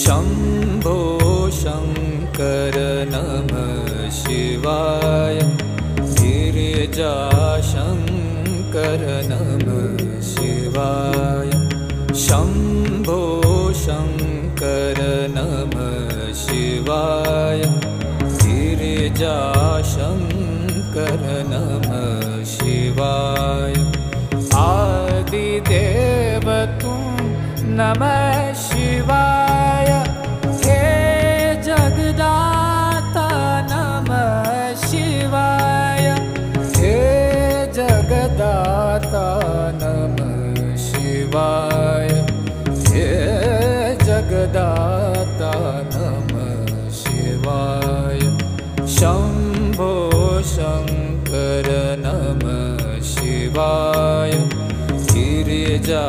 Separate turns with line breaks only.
शम्भो शङ्कर नमः शिवाय गिरिजाशङ्कर नमः शिवाय शम्भो शङ्कर नमः शिवाय गिरिजाशङ्कर नमः शिवाय आदिदेव तुम नमः शिवाय हे जगदाता नमः शिवाय हे जगदाता नमः शिवाय हे जगदाता नमः शिवाय शम्भो शङ्कर नमः शिवाय गिरिजा